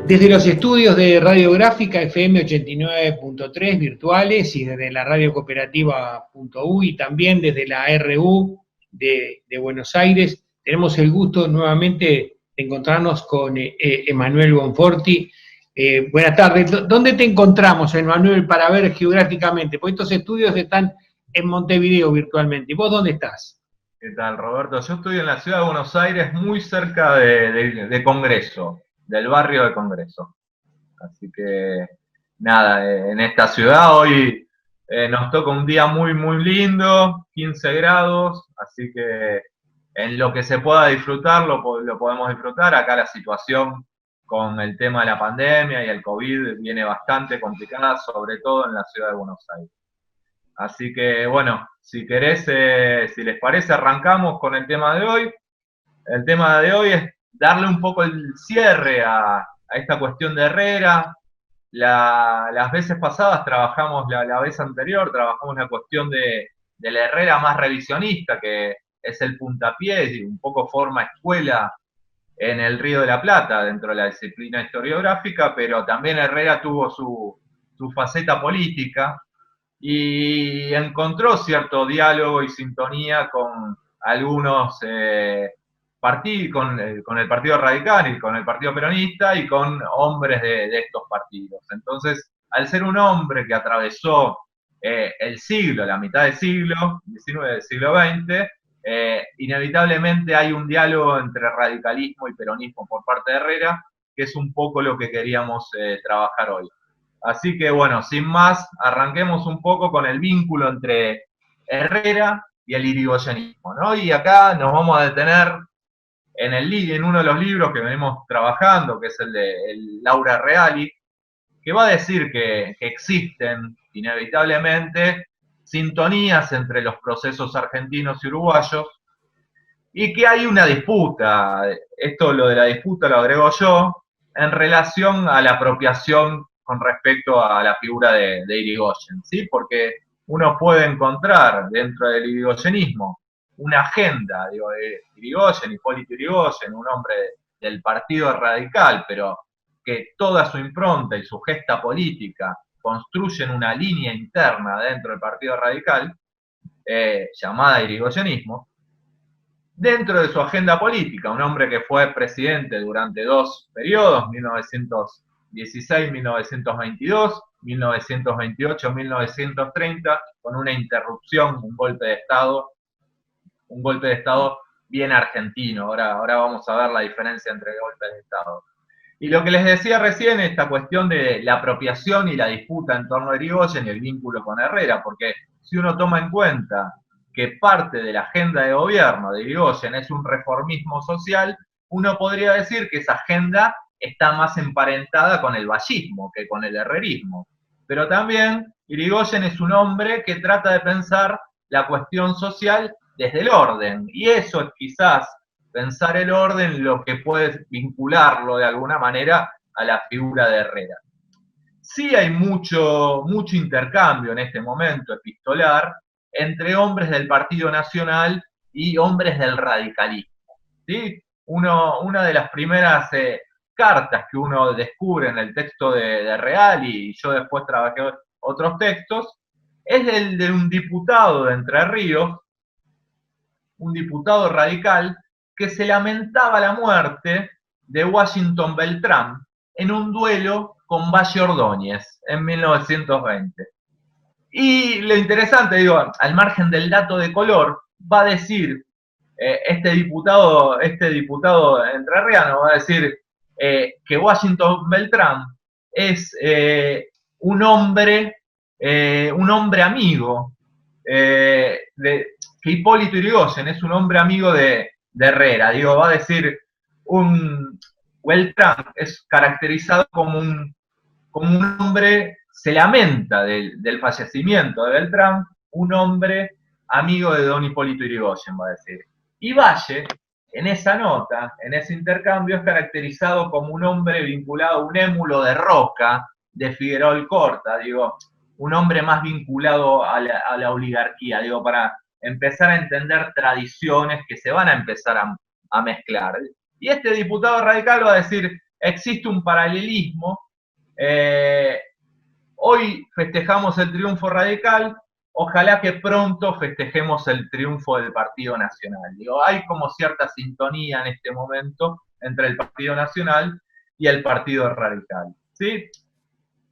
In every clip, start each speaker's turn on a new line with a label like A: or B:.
A: Desde los estudios de Radiográfica FM 89.3 virtuales y desde la Radio Cooperativa.u y también desde la RU de Buenos Aires, tenemos el gusto nuevamente de encontrarnos con Emanuel Bonforti. Buenas tardes. ¿Dónde te encontramos, Emanuel, para ver geográficamente? Porque estos estudios están en Montevideo virtualmente. ¿Y vos dónde estás?
B: ¿Qué tal, Roberto? Yo estoy en la ciudad de Buenos Aires, muy cerca de Congreso, del barrio de Congreso. Así que, nada, en esta ciudad hoy nos toca un día muy, muy lindo, 15 grados, así que en lo que se pueda disfrutar, lo podemos disfrutar. Acá la situación con el tema de la pandemia y el COVID viene bastante complicada, sobre todo en la ciudad de Buenos Aires. Así que, bueno, si querés, si les parece, arrancamos con el tema de hoy. El tema de hoy es darle un poco el cierre a esta cuestión de Herrera. Las veces pasadas trabajamos, la vez anterior, trabajamos la cuestión de la Herrera más revisionista, que es el puntapié y un poco forma escuela en el Río de la Plata, dentro de la disciplina historiográfica, pero también Herrera tuvo su faceta política y encontró cierto diálogo y sintonía con algunos partidos, con el Partido Radical y con el Partido Peronista y con hombres de estos partidos. Entonces, al ser un hombre que atravesó el siglo, la mitad del siglo XIX, del siglo XX, inevitablemente hay un diálogo entre radicalismo y peronismo por parte de Herrera, que es un poco lo que queríamos trabajar hoy. Así que bueno, sin más, arranquemos un poco con el vínculo entre Herrera y el irigoyenismo, ¿no? Y acá nos vamos a detener en uno de los libros que venimos trabajando, que es el de Laura Reali, que va a decir que existen inevitablemente sintonías entre los procesos argentinos y uruguayos y que hay una disputa, esto lo de la disputa lo agrego yo, en relación a la apropiación con respecto a la figura de Irigoyen, ¿sí? Porque uno puede encontrar dentro del irigoyenismo una agenda, digo, de Irigoyen, Hipólito Irigoyen, un hombre del Partido Radical, pero que toda su impronta y su gesta política construyen una línea interna dentro del Partido Radical, llamada irigoyenismo, dentro de su agenda política, un hombre que fue presidente durante dos periodos, 1916-1922, 1928-1930, con una interrupción, un golpe de Estado bien argentino. Ahora vamos a ver la diferencia entre golpes de Estado. Y lo que les decía recién, esta cuestión de la apropiación y la disputa en torno a Irigoyen y el vínculo con Herrera, porque si uno toma en cuenta que parte de la agenda de gobierno de Irigoyen es un reformismo social, uno podría decir que esa agenda está más emparentada con el vallismo que con el herrerismo. Pero también Irigoyen es un hombre que trata de pensar la cuestión social desde el orden, y eso es quizás pensar el orden lo que puede vincularlo de alguna manera a la figura de Herrera. Sí hay mucho intercambio en este momento epistolar entre hombres del Partido Nacional y hombres del radicalismo, ¿sí? Una de las primeras cartas que uno descubre en el texto de Real, y yo después trabajé otros textos, es el de un diputado de Entre Ríos, un diputado radical, que se lamentaba la muerte de Washington Beltrán en un duelo con Valle Ordóñez en 1920. Y lo interesante, digo, al margen del dato de color, va a decir este diputado entrerriano, va a decir que Washington Beltrán es un hombre amigo, que Hipólito Yrigoyen es un hombre amigo de Herrera. Digo, va a decir, Beltrán es caracterizado como un hombre, se lamenta del fallecimiento de Beltrán, un hombre amigo de don Hipólito Yrigoyen, va a decir. Y Valle, en esa nota, en ese intercambio, es caracterizado como un hombre vinculado a un émulo de Roca, de Figueroa Alcorta, digo, un hombre más vinculado a la oligarquía, digo, para empezar a entender tradiciones que se van a empezar a mezclar. Y este diputado radical va a decir, existe un paralelismo. Hoy festejamos el triunfo radical, ojalá que pronto festejemos el triunfo del Partido Nacional. Digo, hay como cierta sintonía en este momento entre el Partido Nacional y el Partido Radical, ¿sí?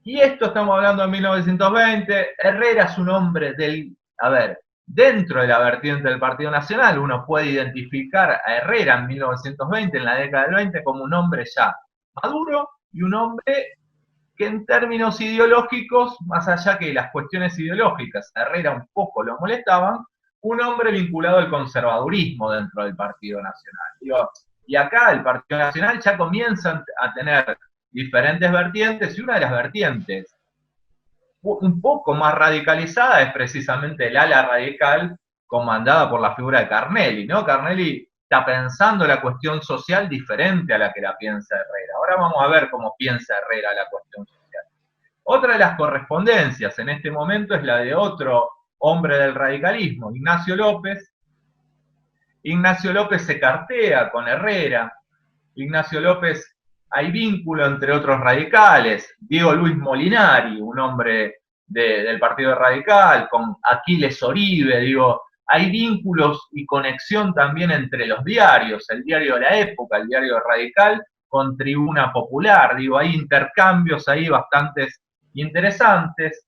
B: Y esto estamos hablando de 1920, Herrera es un hombre dentro de la vertiente del Partido Nacional, uno puede identificar a Herrera en 1920, en la década del 20, como un hombre ya maduro y un hombre que en términos ideológicos, más allá que las cuestiones ideológicas, a Herrera un poco lo molestaban, un hombre vinculado al conservadurismo dentro del Partido Nacional. Digo, y acá el Partido Nacional ya comienza a tener diferentes vertientes, y una de las vertientes un poco más radicalizada es precisamente el ala radical comandada por la figura de Carnelli, ¿no? Carnelli está pensando la cuestión social diferente a la que la piensa Herrera. Ahora vamos a ver cómo piensa Herrera la cuestión social. Otra de las correspondencias en este momento es la de otro hombre del radicalismo, Ignacio López. Ignacio López se cartea con Herrera. Ignacio López, hay vínculo entre otros radicales. Diego Luis Molinari, un hombre del Partido Radical, con Aquiles Oribe, digo, hay vínculos y conexión también entre los diarios, el diario de la época, el diario Radical, con Tribuna Popular, digo, hay intercambios ahí bastantes interesantes.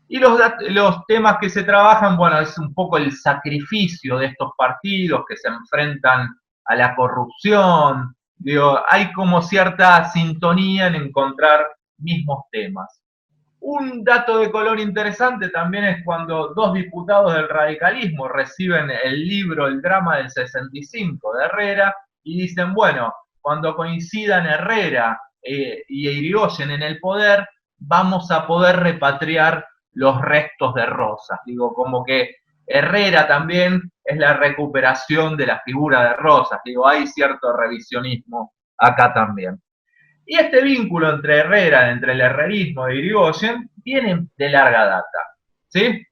B: Y los temas que se trabajan, bueno, es un poco el sacrificio de estos partidos que se enfrentan a la corrupción. Digo, hay como cierta sintonía en encontrar mismos temas. Un dato de color interesante también es cuando dos diputados del radicalismo reciben el libro El drama del 65 de Herrera y dicen, bueno, cuando coincidan Herrera y Irigoyen en el poder, vamos a poder repatriar los restos de Rosas. Digo, como que Herrera también es la recuperación de la figura de Rosas. Digo, hay cierto revisionismo acá también. Y este vínculo entre Herrera, entre el herrerismo e Irigoyen, viene de larga data, ¿sí?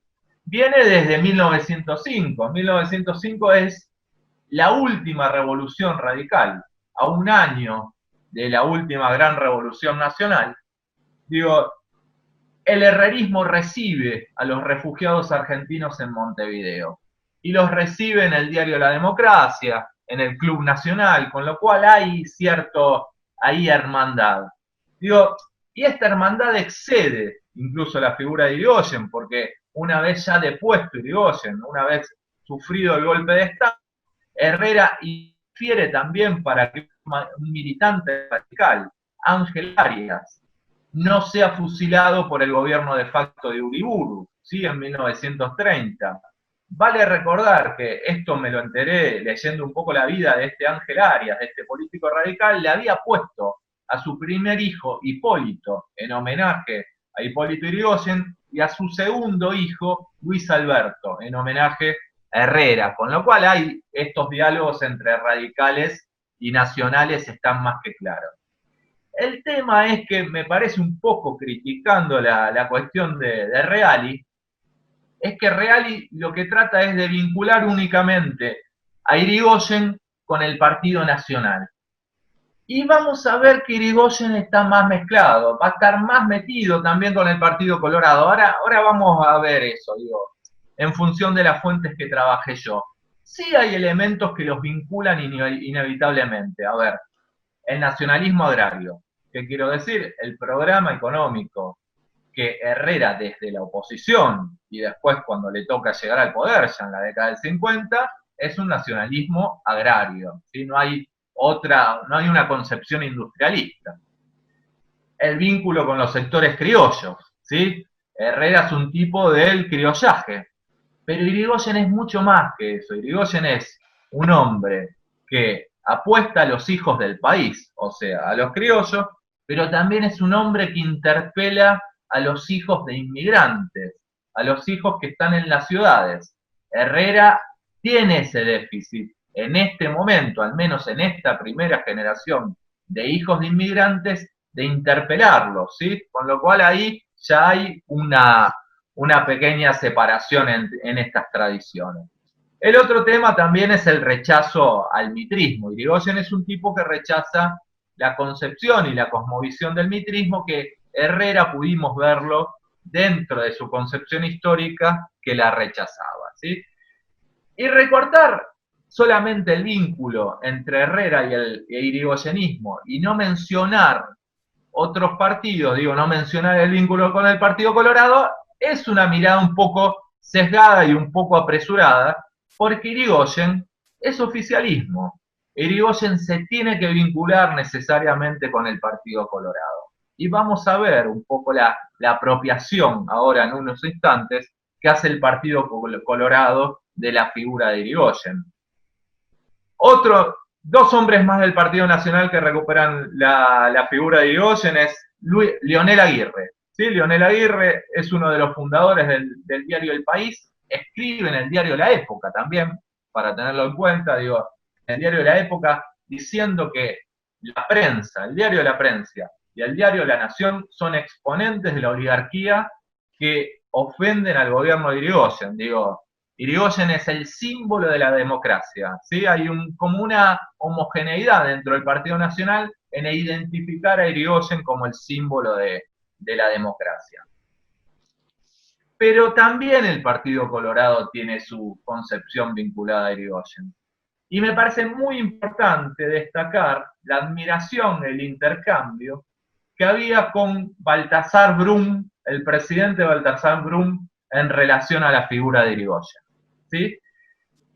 B: Viene desde 1905. 1905 es la última revolución radical, a un año de la última gran revolución nacional. Digo, el herrerismo recibe a los refugiados argentinos en Montevideo y los recibe en el diario La Democracia, en el Club Nacional, con lo cual hay cierto ahí hermandad. Digo, y esta hermandad excede incluso la figura de Irigoyen, porque una vez ya depuesto Irigoyen, una vez sufrido el golpe de Estado, Herrera infiere también para que un militante radical, Ángel Arias, no sea fusilado por el gobierno de facto de Uriburu, ¿sí? En 1930. Vale recordar que esto me lo enteré leyendo un poco la vida de este Ángel Arias, de este político radical, le había puesto a su primer hijo, Hipólito, en homenaje a Hipólito Yrigoyen, y a su segundo hijo, Luis Alberto, en homenaje a Herrera, con lo cual hay estos diálogos entre radicales y nacionales están más que claros. El tema es que me parece un poco criticando la cuestión de Reali, es que Reali lo que trata es de vincular únicamente a Irigoyen con el Partido Nacional. Y vamos a ver que Irigoyen está más mezclado, va a estar más metido también con el Partido Colorado. Ahora vamos a ver eso, digo, en función de las fuentes que trabajé yo. Sí hay elementos que los vinculan inevitablemente. A ver, el nacionalismo agrario. ¿Qué quiero decir? El programa económico que Herrera desde la oposición y después cuando le toca llegar al poder, ya en la década del 50, es un nacionalismo agrario, ¿sí? No hay una concepción industrialista. El vínculo con los sectores criollos, ¿sí? Herrera es un tipo del criollaje, pero Irigoyen es mucho más que eso. Irigoyen es un hombre que apuesta a los hijos del país, o sea, a los criollos, pero también es un hombre que interpela a los hijos de inmigrantes, a los hijos que están en las ciudades. Herrera tiene ese déficit en este momento, al menos en esta primera generación de hijos de inmigrantes, de interpelarlos, ¿sí? Con lo cual ahí ya hay una pequeña separación en estas tradiciones. El otro tema también es el rechazo al mitrismo. Irigoyen es un tipo que rechaza la concepción y la cosmovisión del mitrismo, que Herrera pudimos verlo dentro de su concepción histórica que la rechazaba, ¿sí? Y recortar solamente el vínculo entre Herrera y el irigoyenismo y no mencionar otros partidos, digo, no mencionar el vínculo con el Partido Colorado, es una mirada un poco sesgada y un poco apresurada, porque Irigoyen es oficialismo. Irigoyen se tiene que vincular necesariamente con el Partido Colorado. Y vamos a ver un poco la apropiación ahora en unos instantes que hace el Partido Colorado de la figura de Irigoyen. Dos hombres más del Partido Nacional que recuperan la figura de Irigoyen es Leonel Aguirre. ¿Sí? Leonel Aguirre es uno de los fundadores del diario El País, escribe en el diario La Época también, para tenerlo en cuenta, digo, en el diario La Época, diciendo que la prensa, el diario La Prensa y el diario La Nación son exponentes de la oligarquía que ofenden al gobierno de Irigoyen. Digo, Irigoyen es el símbolo de la democracia, ¿sí? Hay como una homogeneidad dentro del Partido Nacional en identificar a Irigoyen como el símbolo de la democracia. Pero también el Partido Colorado tiene su concepción vinculada a Irigoyen. Y me parece muy importante destacar la admiración, el intercambio que había con Baltasar Brum, el presidente Baltasar Brum, en relación a la figura de Irigoyen. ¿Sí?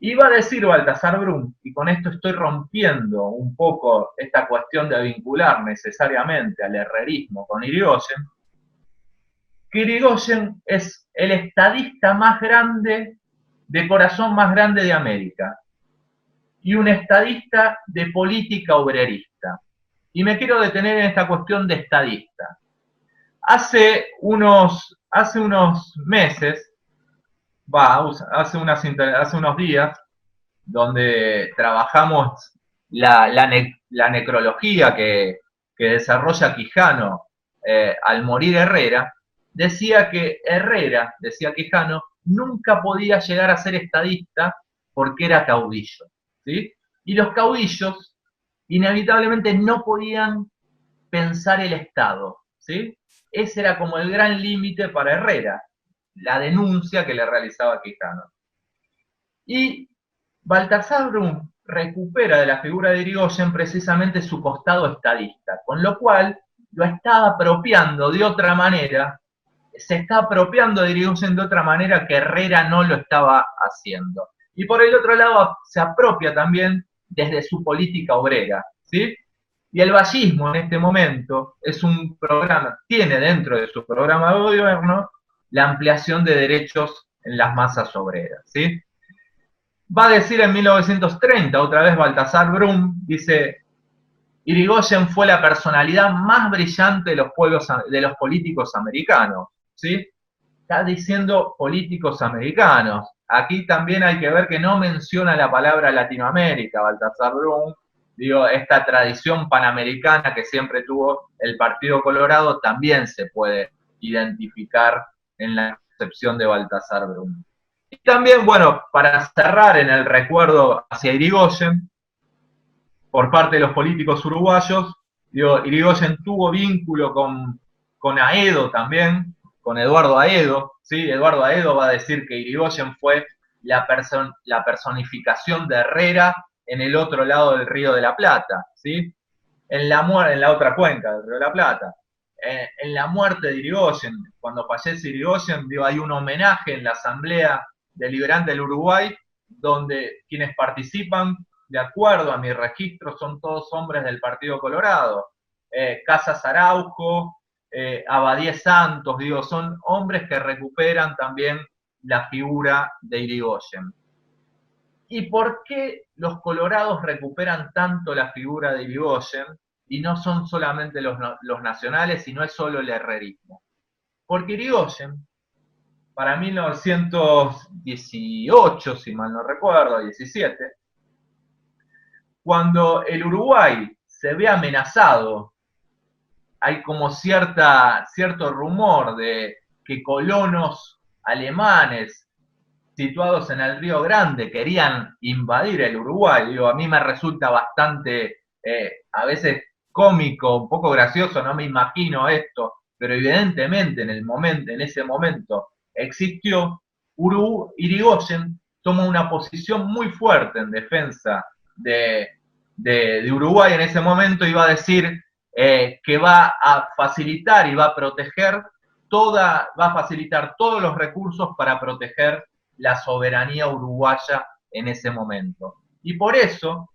B: Iba a decir Baltasar Brum, y con esto estoy rompiendo un poco esta cuestión de vincular necesariamente al herrerismo con Irigoyen, que Irigoyen es el estadista más grande, de corazón más grande de América, y un estadista de política obrerista. Y me quiero detener en esta cuestión de estadista. Hace unos meses, hace unos días, donde trabajamos la necrología que desarrolla Quijano al morir Herrera, decía Quijano, nunca podía llegar a ser estadista porque era caudillo, ¿sí? Y los caudillos inevitablemente no podían pensar el Estado, ¿sí? Ese era como el gran límite para Herrera, la denuncia que le realizaba Quijano. Y Baltasar Brum recupera de la figura de Irigoyen precisamente su costado estadista, con lo cual lo está apropiando de otra manera, se está apropiando de Irigoyen de otra manera que Herrera no lo estaba haciendo. Y por el otro lado se apropia también desde su política obrera, ¿sí? Y el vallismo en este momento es un programa, tiene dentro de su programa de gobierno la ampliación de derechos en las masas obreras, ¿sí? Va a decir en 1930, otra vez Baltasar Brum, dice, Irigoyen fue la personalidad más brillante de los políticos americanos, ¿sí? Está diciendo políticos americanos. Aquí también hay que ver que no menciona la palabra Latinoamérica, Baltasar Brum. Digo, esta tradición panamericana que siempre tuvo el Partido Colorado también se puede identificar en la concepción de Baltasar Brum. Y también, bueno, para cerrar en el recuerdo hacia Irigoyen, por parte de los políticos uruguayos, digo, Irigoyen tuvo vínculo con Aedo también, con Eduardo Aedo, ¿sí? Eduardo Aedo va a decir que Irigoyen fue la personificación de Herrera en el otro lado del Río de la Plata, ¿sí? En la otra cuenca del Río de la Plata. En la muerte de Irigoyen, cuando fallece Irigoyen, digo, hay un homenaje en la Asamblea Deliberante del Uruguay, donde quienes participan, de acuerdo a mi registro, son todos hombres del Partido Colorado. Casas Araujo, Abadie Santos, digo, son hombres que recuperan también la figura de Irigoyen. ¿Y por qué los colorados recuperan tanto la figura de Irigoyen y no son solamente los nacionales y no es solo el herrerismo? Porque Irigoyen, para 1918, si mal no recuerdo, 17, cuando el Uruguay se ve amenazado, hay como cierto rumor de que colonos alemanes situados en el Río Grande querían invadir el Uruguay. Digo, a mí me resulta bastante, a veces cómico, un poco gracioso, no me imagino esto, pero evidentemente en ese momento existió. Irigoyen toma una posición muy fuerte en defensa de Uruguay en ese momento, y va a decir que va a facilitar y va a proteger va a facilitar todos los recursos para proteger la soberanía uruguaya en ese momento. Y por eso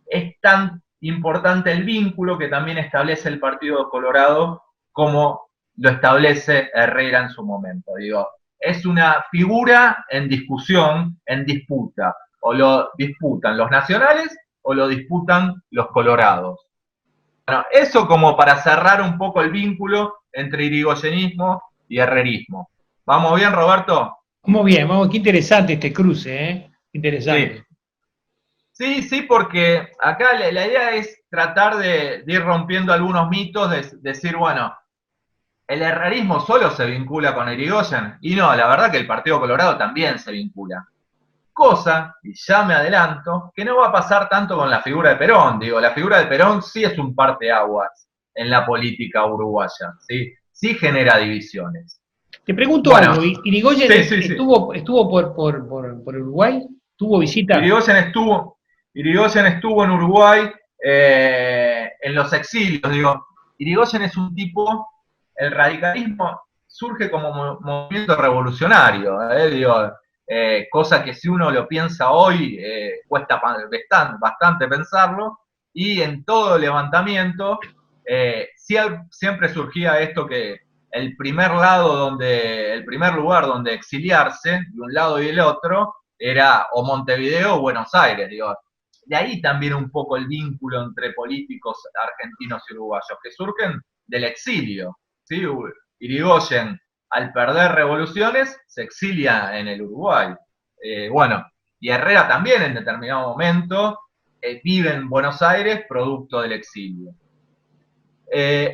B: es tan importante el vínculo que también establece el Partido Colorado como lo establece Herrera en su momento. Digo, es una figura en discusión, en disputa. O lo disputan los nacionales o lo disputan los colorados. Bueno, eso como para cerrar un poco el vínculo entre irigoyenismo y herrerismo. ¿Vamos bien, Roberto?
A: Muy bien, vamos, qué interesante este cruce, ¿eh? Interesante.
B: Sí, porque acá la idea es tratar de ir rompiendo algunos mitos, de decir, bueno, el herrerismo solo se vincula con Irigoyen, y no, la verdad que el Partido Colorado también se vincula. Cosa, y ya me adelanto, que no va a pasar tanto con la figura de Perón. Digo, la figura de Perón sí es un parteaguas en la política uruguaya, ¿sí? Sí genera divisiones.
A: Te pregunto
B: Bueno,
A: algo, ¿Irigoyen
B: sí.
A: estuvo por Uruguay? ¿Tuvo visita?
B: Irigoyen estuvo, Irigoyen estuvo en Uruguay en los exilios. Digo, Irigoyen es un tipo, el radicalismo surge como movimiento revolucionario, digo, cosa que si uno lo piensa hoy cuesta bastante pensarlo, y en todo levantamiento siempre surgía esto, que el primer lugar donde exiliarse, de un lado y el otro, era o Montevideo o Buenos Aires. Digo, de ahí también un poco el vínculo entre políticos argentinos y uruguayos, que surgen del exilio, ¿sí? Irigoyen, al perder revoluciones, se exilia en el Uruguay. Bueno, y Herrera también en determinado momento vive en Buenos Aires producto del exilio.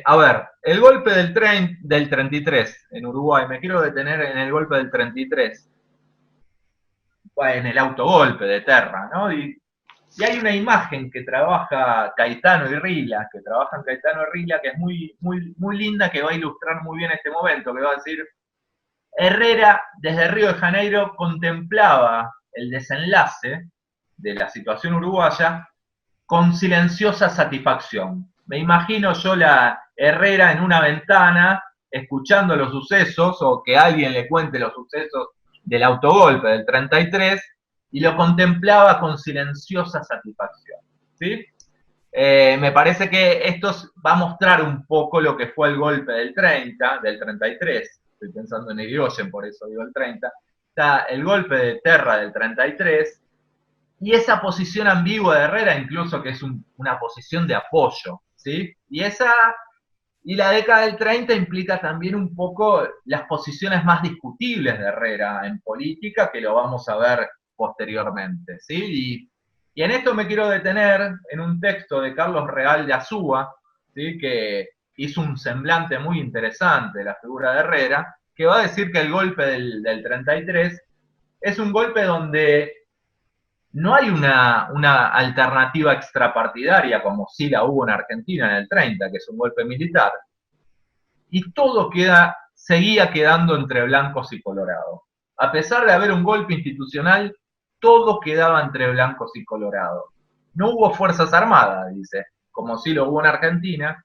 B: A ver, el golpe del 33 en Uruguay, me quiero detener en el golpe del 33, en el autogolpe de Terra, ¿no? Y hay una imagen que trabajan Caetano y Rila, que es muy linda, que va a ilustrar muy bien este momento, que va a decir: Herrera, desde Río de Janeiro, contemplaba el desenlace de la situación uruguaya con silenciosa satisfacción. Me imagino yo la Herrera en una ventana, escuchando los sucesos, o que alguien le cuente los sucesos del autogolpe del 33, y lo contemplaba con silenciosa satisfacción. ¿Sí? Me parece que esto va a mostrar un poco lo que fue el golpe del 30, del 33. Estoy pensando en Irigoyen, por eso digo el 30. Está el golpe de Terra del 33, y esa posición ambigua de Herrera, incluso, que es una posición de apoyo, ¿sí? Y la década del 30 implica también un poco las posiciones más discutibles de Herrera en política, que lo vamos a ver posteriormente, ¿sí? Y en esto me quiero detener en un texto de Carlos Real de Azúa, ¿sí? Que hizo un semblante muy interesante de la figura de Herrera, que va a decir que el golpe del 33 es un golpe donde no hay una alternativa extrapartidaria como sí la hubo en Argentina en el 30, que es un golpe militar, y todo seguía quedando entre blancos y colorados. A pesar de haber un golpe institucional, todo quedaba entre blancos y colorados. No hubo fuerzas armadas, dice, como sí lo hubo en Argentina.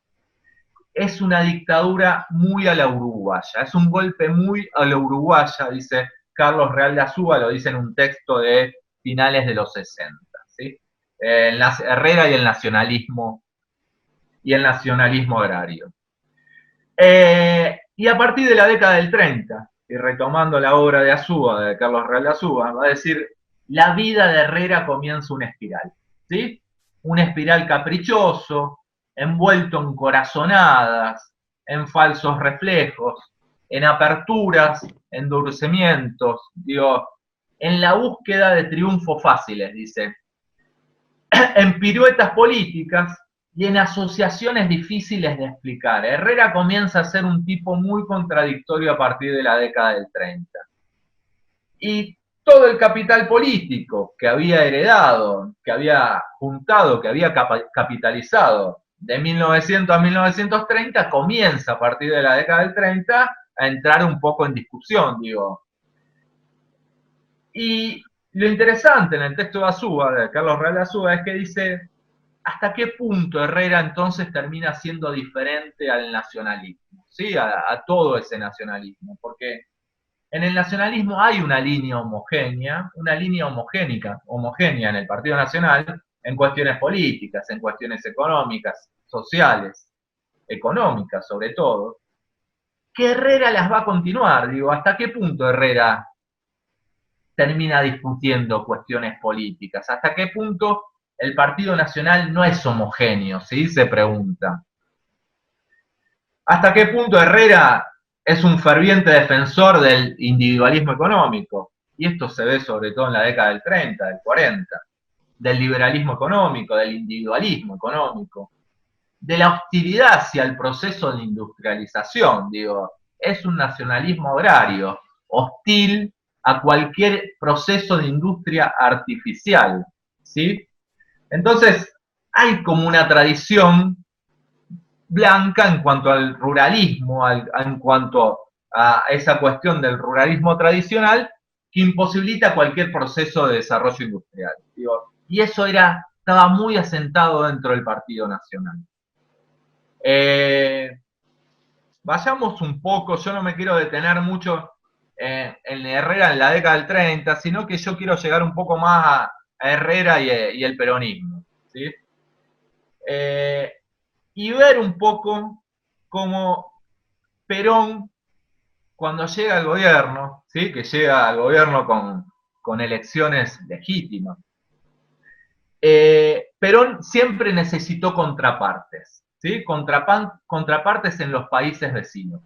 B: Es una dictadura muy a la uruguaya, es un golpe muy a la uruguaya, dice Carlos Real de Azúa, lo dice en un texto de finales de los 60, ¿sí? Herrera y el nacionalismo agrario. Y a partir de la década del 30, y retomando la obra de Azúa, de Carlos Real de Azúa, va a decir: la vida de Herrera comienza una espiral, ¿sí? Un espiral caprichoso, envuelto en corazonadas, en falsos reflejos, en aperturas, endurecimientos, digo, en la búsqueda de triunfos fáciles, dice, en piruetas políticas y en asociaciones difíciles de explicar. Herrera comienza a ser un tipo muy contradictorio a partir de la década del 30. Y todo el capital político que había heredado, que había juntado, que había capitalizado de 1900 a 1930 comienza a partir de la década del 30 a entrar un poco en discusión, digo. Y lo interesante en el texto de Azúa, de Carlos Real de Azúa, es que dice hasta qué punto Herrera entonces termina siendo diferente al nacionalismo, ¿sí? A todo ese nacionalismo, porque en el nacionalismo hay una línea homogénea, homogénea en el Partido Nacional, en cuestiones políticas, en cuestiones económicas, sociales, económicas sobre todo, que Herrera las va a continuar, digo, ¿hasta qué punto Herrera termina discutiendo cuestiones políticas? ¿Hasta qué punto el Partido Nacional no es homogéneo? ¿Sí? Se pregunta. ¿Hasta qué punto Herrera es un ferviente defensor del individualismo económico? Y esto se ve sobre todo en la década del 30, del 40, del liberalismo económico, del individualismo económico, de la hostilidad hacia el proceso de industrialización, digo, es un nacionalismo agrario, hostil a cualquier proceso de industria artificial, ¿sí? Entonces, hay como una tradición blanca en cuanto al ruralismo, en cuanto a esa cuestión del ruralismo tradicional, que imposibilita cualquier proceso de desarrollo industrial. Digo, y eso estaba muy asentado dentro del Partido Nacional. Vayamos un poco, yo no me quiero detener mucho en Herrera en la década del 30, sino que yo quiero llegar un poco más a Herrera y el peronismo, ¿sí? Y ver un poco cómo Perón, cuando llega al gobierno, ¿sí? Que llega al gobierno con elecciones legítimas, Perón siempre necesitó contrapartes, ¿sí? Contrapartes en los países vecinos.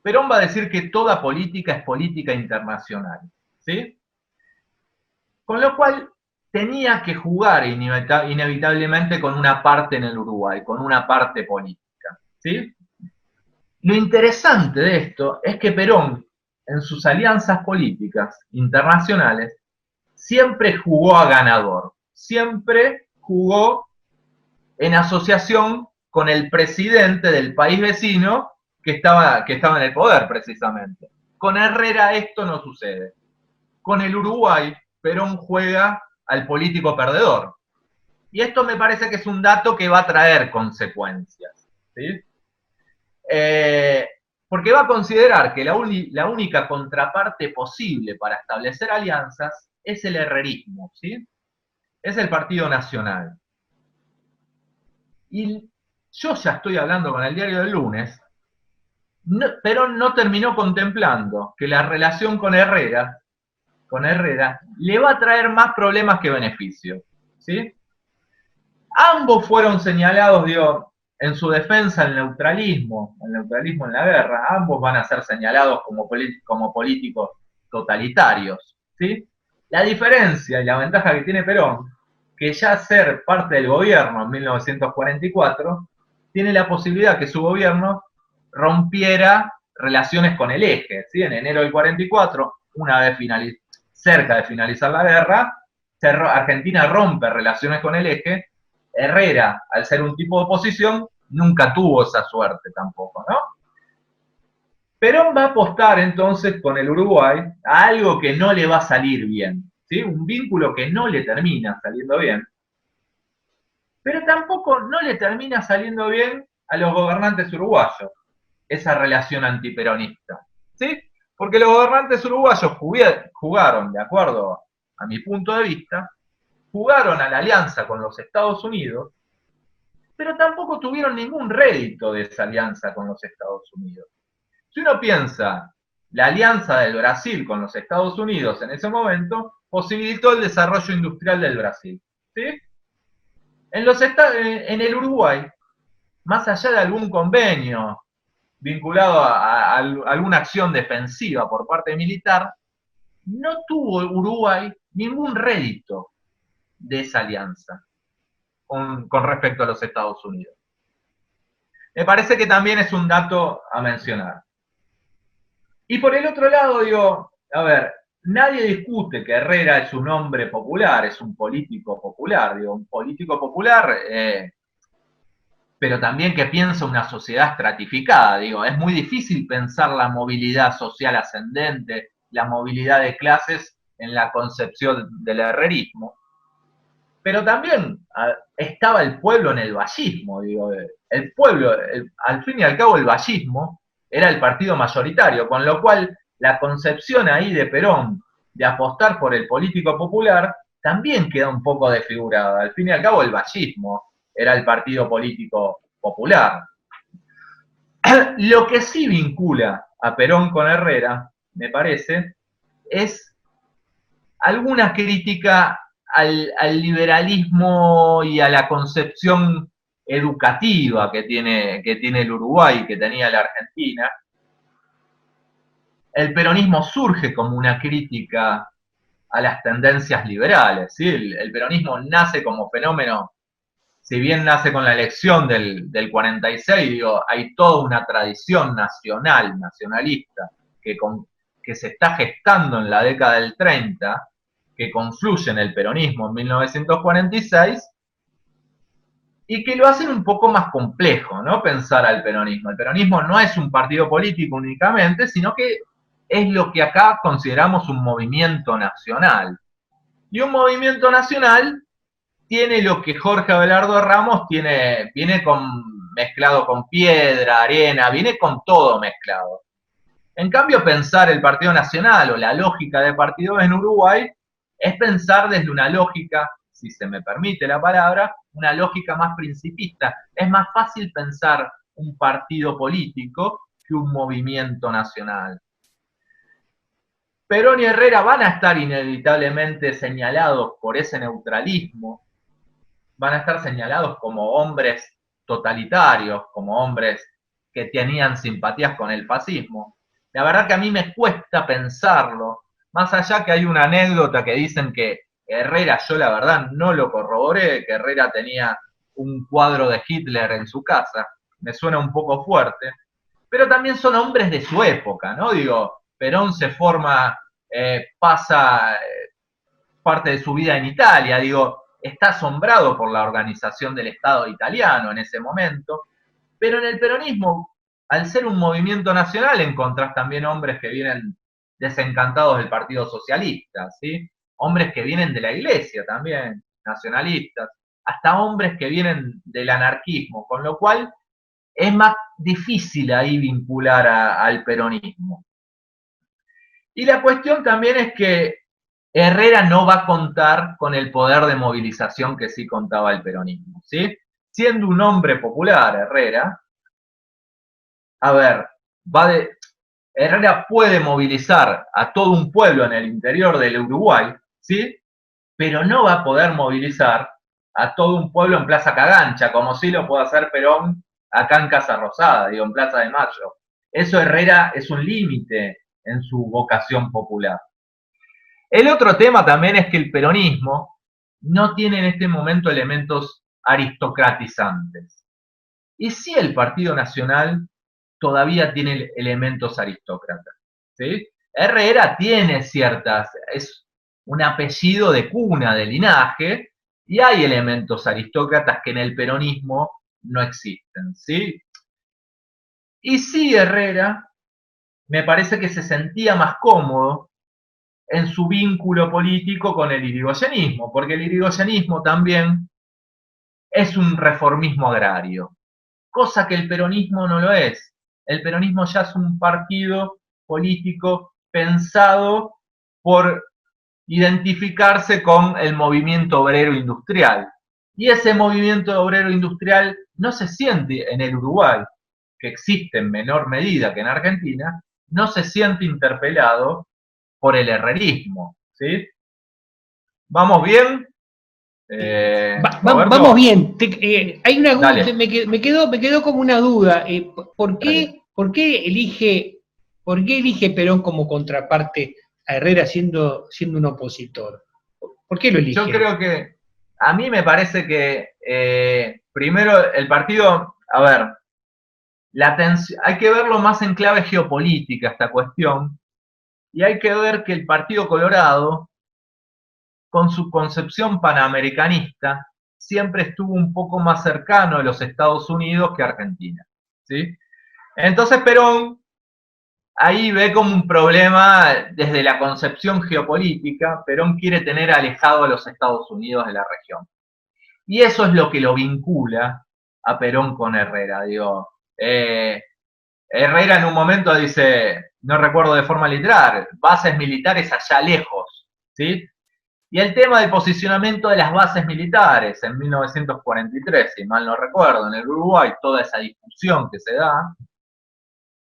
B: Perón va a decir que toda política es política internacional, ¿sí? Con lo cual tenía que jugar inevitablemente con una parte en el Uruguay, con una parte política, ¿sí? Lo interesante de esto es que Perón, en sus alianzas políticas internacionales, siempre jugó a ganador, siempre jugó en asociación con el presidente del país vecino que estaba en el poder precisamente. Con Herrera esto no sucede. Con el Uruguay, Perón juega al político perdedor. Y esto me parece que es un dato que va a traer consecuencias, ¿sí? Porque va a considerar que la única contraparte posible para establecer alianzas es el herrerismo, ¿sí? Es el Partido Nacional. Y yo ya estoy hablando con el diario del lunes, Perón no terminó contemplando que la relación con Herrera le va a traer más problemas que beneficios, ¿sí? Ambos fueron señalados, digo, en su defensa el neutralismo en la guerra, ambos van a ser señalados como políticos totalitarios, ¿sí? La diferencia y la ventaja que tiene Perón, que ya ser parte del gobierno en 1944, tiene la posibilidad que su gobierno rompiera relaciones con el eje, ¿sí? En enero del 44, una vez cerca de finalizar la guerra, Argentina rompe relaciones con el eje. Herrera, al ser un tipo de oposición, nunca tuvo esa suerte tampoco, ¿no? Perón va a apostar entonces con el Uruguay a algo que no le va a salir bien, ¿sí? Un vínculo que no le termina saliendo bien, pero tampoco no le termina saliendo bien a los gobernantes uruguayos esa relación antiperonista, ¿sí? Porque los gobernantes uruguayos jugaron, de acuerdo a mi punto de vista, jugaron a la alianza con los Estados Unidos, pero tampoco tuvieron ningún rédito de esa alianza con los Estados Unidos. Si uno piensa, la alianza del Brasil con los Estados Unidos en ese momento posibilitó el desarrollo industrial del Brasil, ¿sí? En el Uruguay, más allá de algún convenio vinculado a alguna acción defensiva por parte militar, no tuvo Uruguay ningún rédito de esa alianza con respecto a los Estados Unidos. Me parece que también es un dato a mencionar. Y por el otro lado, digo, a ver, nadie discute que Herrera es un hombre popular, es un político popular, digo, un político popular pero también que piensa una sociedad estratificada. Digo, es muy difícil pensar la movilidad social ascendente, la movilidad de clases en la concepción del herrerismo. Pero también estaba el pueblo en el vallismo, digo, el pueblo, al fin y al cabo el vallismo era el partido mayoritario, con lo cual la concepción ahí de Perón de apostar por el político popular también queda un poco desfigurada. Al fin y al cabo el vallismo era el partido político popular. Lo que sí vincula a Perón con Herrera, me parece, es alguna crítica al liberalismo y a la concepción educativa que tiene el Uruguay, que tenía la Argentina. El peronismo surge como una crítica a las tendencias liberales, ¿sí? El peronismo nace como fenómeno, si bien nace con la elección del 46, digo, hay toda una tradición nacional, nacionalista, que se está gestando en la década del 30, que confluye en el peronismo en 1946, y que lo hacen un poco más complejo, ¿no? Pensar al peronismo. El peronismo no es un partido político únicamente, sino que es lo que acá consideramos un movimiento nacional. Y un movimiento nacional tiene lo que Jorge Abelardo Ramos viene mezclado con piedra, arena, viene con todo mezclado. En cambio, pensar el Partido Nacional o la lógica de partido en Uruguay es pensar desde una lógica, si se me permite la palabra, una lógica más principista. Es más fácil pensar un partido político que un movimiento nacional. Perón y Herrera van a estar inevitablemente señalados por ese neutralismo, van a estar señalados como hombres totalitarios, como hombres que tenían simpatías con el fascismo. La verdad que a mí me cuesta pensarlo, más allá que hay una anécdota que dicen que Herrera, yo la verdad no lo corroboré, que Herrera tenía un cuadro de Hitler en su casa, me suena un poco fuerte, pero también son hombres de su época, ¿no? Digo, Perón se forma, pasa parte de su vida en Italia, digo, está asombrado por la organización del Estado italiano en ese momento, pero en el peronismo, al ser un movimiento nacional, encontrás también hombres que vienen desencantados del Partido Socialista, ¿sí? Hombres que vienen de la Iglesia también, nacionalistas, hasta hombres que vienen del anarquismo, con lo cual es más difícil ahí vincular al peronismo. Y la cuestión también es que Herrera no va a contar con el poder de movilización que sí contaba el peronismo, ¿sí? Siendo un hombre popular, Herrera, a ver, Herrera puede movilizar a todo un pueblo en el interior del Uruguay, ¿sí? Pero no va a poder movilizar a todo un pueblo en Plaza Cagancha, como sí lo puede hacer Perón acá en Casa Rosada, digo, en Plaza de Mayo. Eso Herrera es un límite en su vocación popular. El otro tema también es que el peronismo no tiene en este momento elementos aristocratizantes. Y sí el Partido Nacional todavía tiene elementos aristócratas. ¿Sí? Herrera tiene es un apellido de cuna, de linaje, y hay elementos aristócratas que en el peronismo no existen. ¿Sí? Y sí Herrera me parece que se sentía más cómodo en su vínculo político con el irigoyenismo, porque el irigoyenismo también es un reformismo agrario, cosa que el peronismo no lo es. El peronismo ya es un partido político pensado por identificarse con el movimiento obrero industrial. Y ese movimiento obrero industrial no se siente en el Uruguay, que existe en menor medida que en Argentina, no se siente interpelado por el herrerismo, ¿sí? ¿Vamos bien?
A: Vamos bien. Hay una,
B: Dale.
A: me quedó como una duda. ¿Por qué elige Perón como contraparte a Herrera siendo un opositor? ¿Por qué lo
B: Yo
A: elige?
B: creo que a mí me parece que primero el partido, a ver, hay que verlo más en clave geopolítica esta cuestión, y hay que ver que el Partido Colorado, con su concepción panamericanista, siempre estuvo un poco más cercano a los Estados Unidos que a Argentina, ¿sí? Entonces Perón ahí ve como un problema desde la concepción geopolítica. Perón quiere tener alejado a los Estados Unidos de la región. Y eso es lo que lo vincula a Perón con Herrera. Digo, Herrera en un momento dice, no recuerdo de forma literal, bases militares allá lejos, ¿sí? Y el tema del posicionamiento de las bases militares en 1943, si mal no recuerdo, en el Uruguay, toda esa discusión que se da,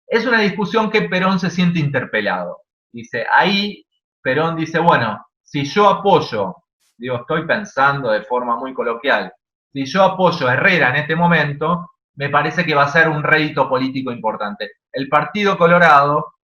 B: es una discusión que Perón se siente interpelado. Dice, ahí Perón dice, bueno, si yo apoyo, digo, estoy pensando de forma muy coloquial, si yo apoyo a Herrera en este momento, me parece que va a ser un rédito político importante. El Partido Colorado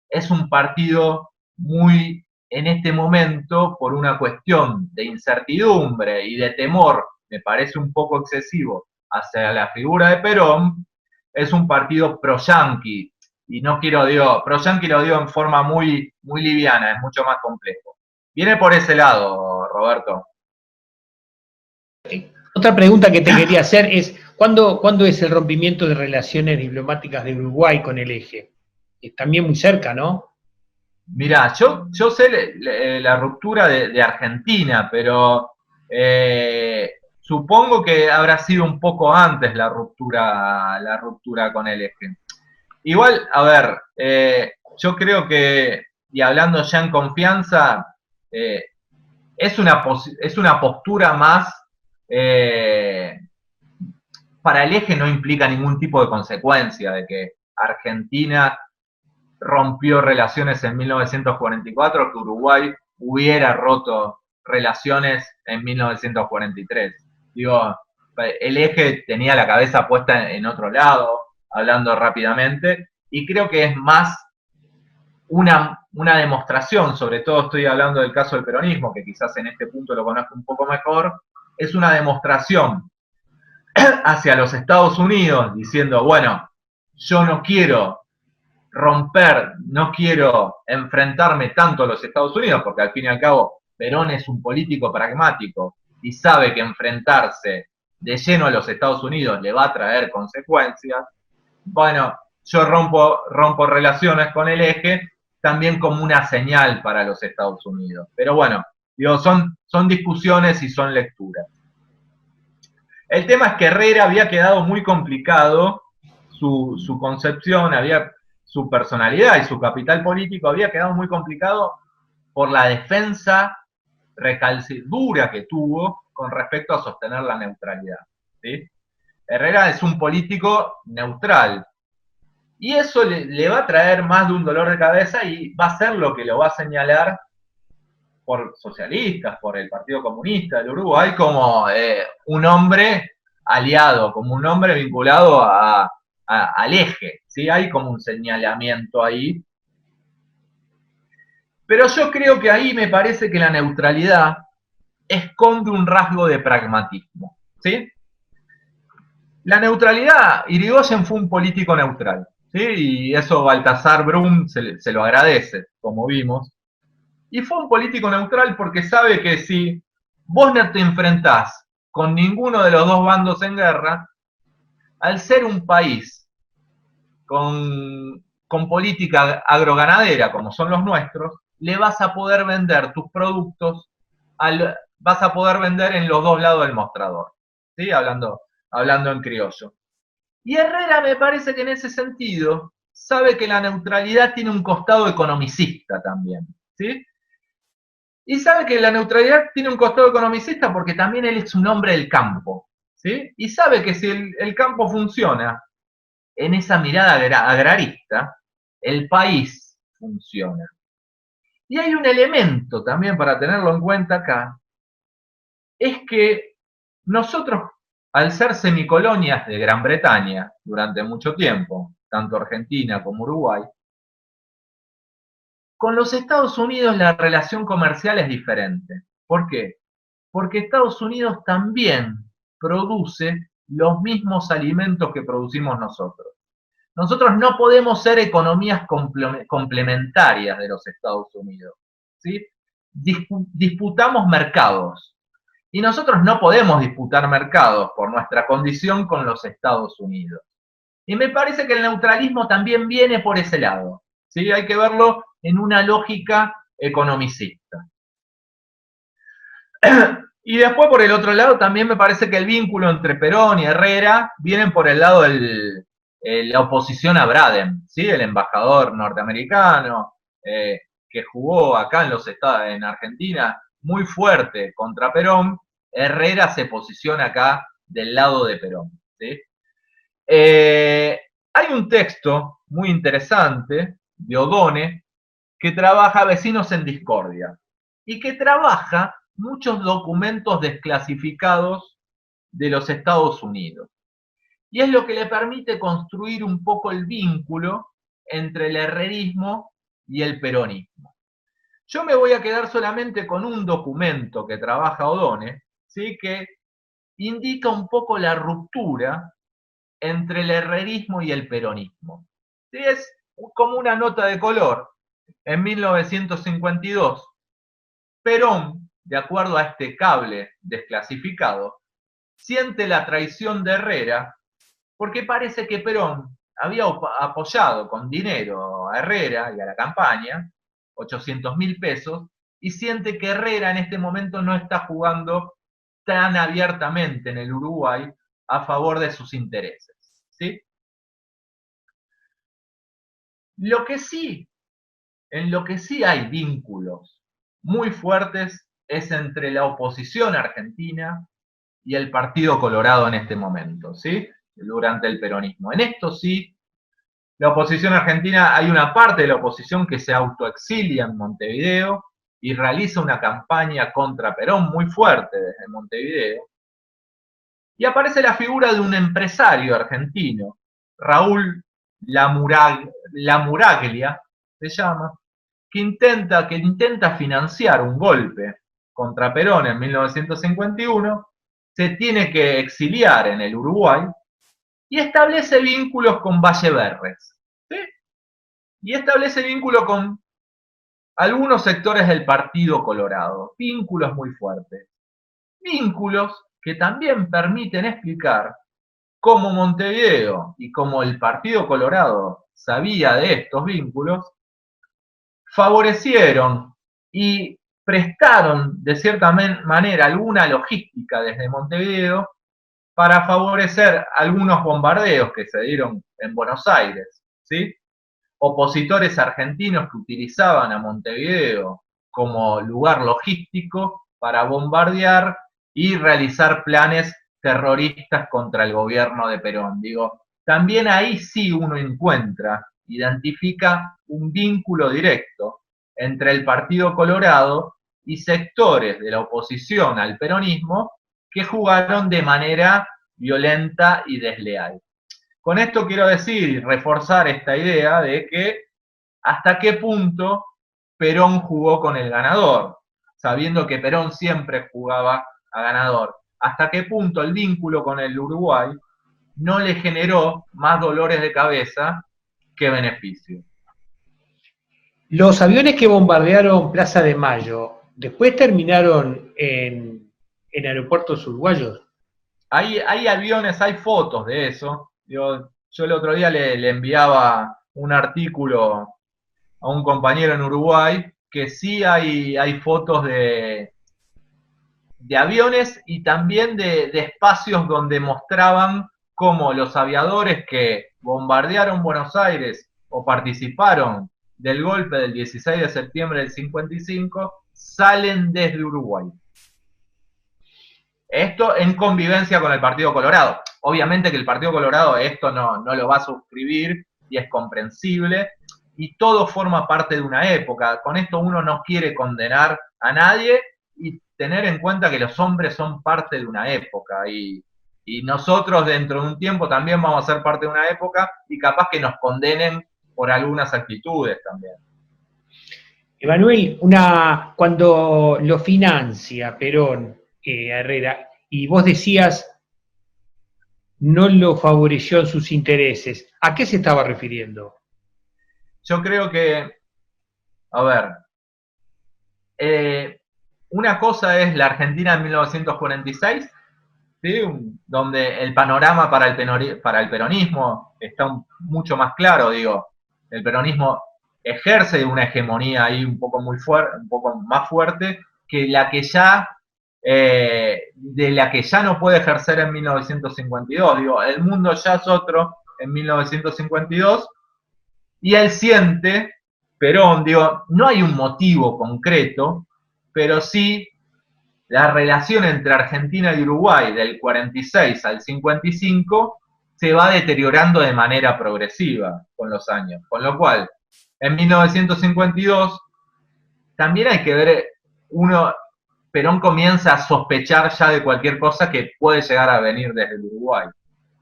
B: es un partido muy, en este momento, por una cuestión de incertidumbre y de temor, me parece un poco excesivo, hacia la figura de Perón, es un partido pro-yanqui. Y no quiero, digo, pro-yanqui lo digo en forma muy, muy liviana, es mucho más complejo. Viene por ese lado, Roberto.
A: Otra pregunta que te quería hacer es, ¿cuándo es el rompimiento de relaciones diplomáticas de Uruguay con el eje? También muy cerca, ¿no?
B: Mirá, yo sé la ruptura de Argentina, pero supongo que habrá sido un poco antes la ruptura con el eje. Igual, a ver, yo creo que, y hablando ya en confianza, eh, es una postura más, para el eje no implica ningún tipo de consecuencia de que Argentina rompió relaciones en 1944, que Uruguay hubiera roto relaciones en 1943. Digo, el eje tenía la cabeza puesta en otro lado, hablando rápidamente, y creo que es más una demostración, sobre todo estoy hablando del caso del peronismo, que quizás en este punto lo conozco un poco mejor, es una demostración hacia los Estados Unidos diciendo, bueno, yo no quiero romper, no quiero enfrentarme tanto a los Estados Unidos, porque al fin y al cabo Perón es un político pragmático y sabe que enfrentarse de lleno a los Estados Unidos le va a traer consecuencias. Bueno, yo rompo relaciones con el eje también como una señal para los Estados Unidos. Pero bueno, digo, son discusiones y son lecturas. El tema es que Herrera había quedado muy complicado, su concepción, su personalidad y su capital político había quedado muy complicado por la defensa dura que tuvo con respecto a sostener la neutralidad, ¿sí? Herrera es un político neutral, y eso le va a traer más de un dolor de cabeza y va a ser lo que lo va a señalar por socialistas, por el Partido Comunista del Uruguay, como un hombre aliado, como un hombre vinculado al eje, ¿sí? Hay como un señalamiento ahí. Pero yo creo que ahí me parece que la neutralidad esconde un rasgo de pragmatismo, ¿sí? La neutralidad, Irigoyen fue un político neutral, ¿sí? Y eso Baltasar Brum se lo agradece, como vimos. Y fue un político neutral porque sabe que si vos no te enfrentás con ninguno de los dos bandos en guerra, al ser un país con política agroganadera como son los nuestros, le vas a poder vender tus productos, vas a poder vender en los dos lados del mostrador, ¿sí? Hablando en criollo. Y Herrera me parece que en ese sentido sabe que la neutralidad tiene un costado economicista también, ¿sí? Y sabe que la neutralidad tiene un costado economicista porque también él es un hombre del campo, ¿sí? Y sabe que si el campo funciona en esa mirada agrarista, el país funciona. Y hay un elemento también para tenerlo en cuenta acá, es que nosotros, al ser semicolonias de Gran Bretaña durante mucho tiempo, tanto Argentina como Uruguay, con los Estados Unidos la relación comercial es diferente. ¿Por qué? Porque Estados Unidos también produce los mismos alimentos que producimos nosotros. Nosotros no podemos ser economías complementarias de los Estados Unidos, ¿sí? Disputamos mercados. Y nosotros no podemos disputar mercados por nuestra condición con los Estados Unidos. Y me parece que el neutralismo también viene por ese lado, ¿sí? Hay que verlo en una lógica economicista. Y después, por el otro lado, también me parece que el vínculo entre Perón y Herrera viene por el lado de la oposición a Braden, ¿sí? El embajador norteamericano que jugó acá en Argentina muy fuerte contra Perón. Herrera se posiciona acá del lado de Perón, ¿sí? Hay un texto muy interesante de Odone que trabaja Vecinos en Discordia y que trabaja muchos documentos desclasificados de los Estados Unidos. Y es lo que le permite construir un poco el vínculo entre el herrerismo y el peronismo. Yo me voy a quedar solamente con un documento que trabaja Odone, ¿sí? Que indica un poco la ruptura entre el herrerismo y el peronismo. ¿Sí? Es como una nota de color. En 1952, Perón, de acuerdo a este cable desclasificado, siente la traición de Herrera porque parece que Perón había apoyado con dinero a Herrera y a la campaña, 800.000 pesos, y siente que Herrera en este momento no está jugando tan abiertamente en el Uruguay a favor de sus intereses, ¿sí? En lo que sí hay vínculos muy fuertes es entre la oposición argentina y el Partido Colorado en este momento, ¿sí? Durante el peronismo. En esto sí, la oposición argentina, hay una parte de la oposición que se autoexilia en Montevideo y realiza una campaña contra Perón muy fuerte desde Montevideo. Y aparece la figura de un empresario argentino, Raúl Lamuraglia, se llama, que intenta financiar un golpe contra Perón en 1951, se tiene que exiliar en el Uruguay y establece vínculos con Valle Berres, ¿sí? Y establece vínculos con algunos sectores del Partido Colorado, vínculos muy fuertes, vínculos que también permiten explicar cómo Montevideo y cómo el Partido Colorado sabía de estos vínculos, favorecieron y prestaron de cierta manera alguna logística desde Montevideo para favorecer algunos bombardeos que se dieron en Buenos Aires, ¿sí? Opositores argentinos que utilizaban a Montevideo como lugar logístico para bombardear y realizar planes terroristas contra el gobierno de Perón. Digo, también ahí sí uno identifica un vínculo directo entre el Partido Colorado y sectores de la oposición al peronismo que jugaron de manera violenta y desleal. Con esto quiero decir y reforzar esta idea de que hasta qué punto Perón jugó con el ganador, sabiendo que Perón siempre jugaba a ganador. Hasta qué punto el vínculo con el Uruguay no le generó más dolores de cabeza que beneficio.
A: Los aviones que bombardearon Plaza de Mayo, después terminaron en aeropuertos uruguayos.
B: Hay aviones, hay fotos de eso. Yo el otro día le enviaba un artículo a un compañero en Uruguay que sí hay fotos de aviones y también de espacios donde mostraban cómo los aviadores que bombardearon Buenos Aires o participaron del golpe del 16 de septiembre del 55 salen desde Uruguay. Esto en convivencia con el Partido Colorado. Obviamente que el Partido Colorado esto no lo va a suscribir y es comprensible y todo forma parte de una época. Con esto uno no quiere condenar a nadie y tener en cuenta que los hombres son parte de una época y nosotros dentro de un tiempo también vamos a ser parte de una época y capaz que nos condenen por algunas actitudes también.
A: Emanuel, cuando lo financia Perón a Herrera, y vos decías no lo favoreció en sus intereses, ¿a qué se estaba refiriendo?
B: Yo creo que, a ver, una cosa es la Argentina de 1946, ¿sí? Donde el panorama para el peronismo está mucho más claro, digo. El peronismo ejerce una hegemonía ahí un poco un poco más fuerte que la que ya de la que ya no puede ejercer en 1952. Digo, el mundo ya es otro en 1952 y él siente, Perón, digo, no hay un motivo concreto, pero sí la relación entre Argentina y Uruguay del 46 al 55 se va deteriorando de manera progresiva con los años. Con lo cual, en 1952 también hay que ver, Perón comienza a sospechar ya de cualquier cosa que puede llegar a venir desde el Uruguay.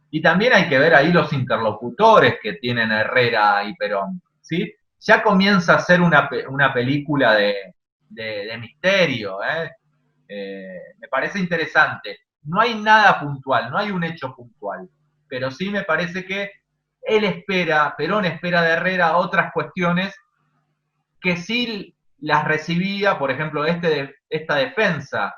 B: Y también hay que ver ahí los interlocutores que tienen Herrera y Perón, ¿sí? Ya comienza a ser una película de misterio, ¿eh? Me parece interesante. No hay nada puntual, no hay un hecho puntual, pero sí me parece que Perón espera de Herrera otras cuestiones que sí las recibía, por ejemplo, esta defensa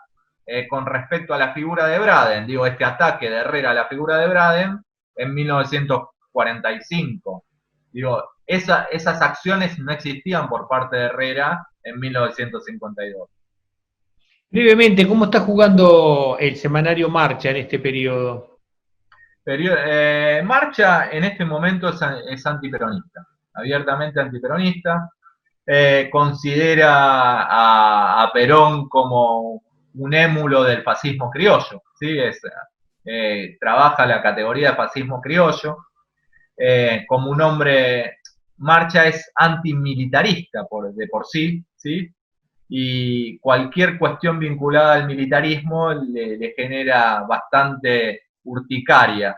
B: con respecto a la figura de Braden, digo, este ataque de Herrera a la figura de Braden en 1945. Digo, esas acciones no existían por parte de Herrera en 1952.
A: Brevemente, ¿cómo está jugando el semanario Marcha en este periodo?
B: Marcha en este momento es antiperonista, abiertamente antiperonista. Considera a Perón como un émulo del fascismo criollo, ¿sí? Trabaja la categoría de fascismo criollo, como un hombre. Marcha es antimilitarista de por sí, ¿sí? Y cualquier cuestión vinculada al militarismo le genera bastante urticaria.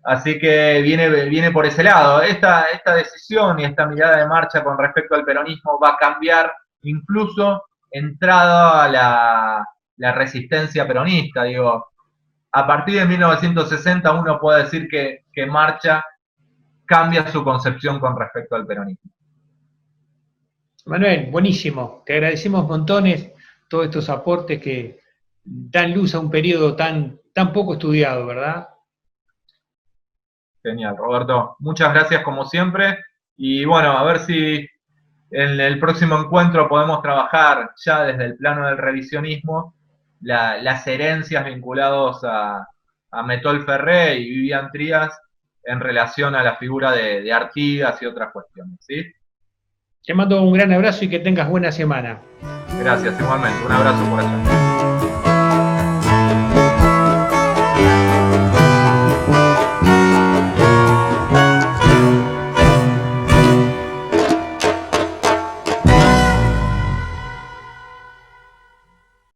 B: Así que viene por ese lado. Esta decisión y esta mirada de Marcha con respecto al peronismo va a cambiar incluso entrada a la resistencia peronista. Digo, a partir de 1960 uno puede decir que Marcha cambia su concepción con respecto al peronismo.
A: Manuel, buenísimo. Te agradecemos montones todos estos aportes que dan luz a un periodo tan poco estudiado, ¿verdad?
B: Genial, Roberto. Muchas gracias como siempre. Y bueno, a ver si en el próximo encuentro podemos trabajar ya desde el plano del revisionismo las herencias vinculadas a Metol Ferré y Vivian Trías en relación a la figura de Artigas y otras cuestiones. ¿Sí?
A: Te mando un gran abrazo y que tengas buena semana.
B: Gracias, igualmente. Un abrazo por allá.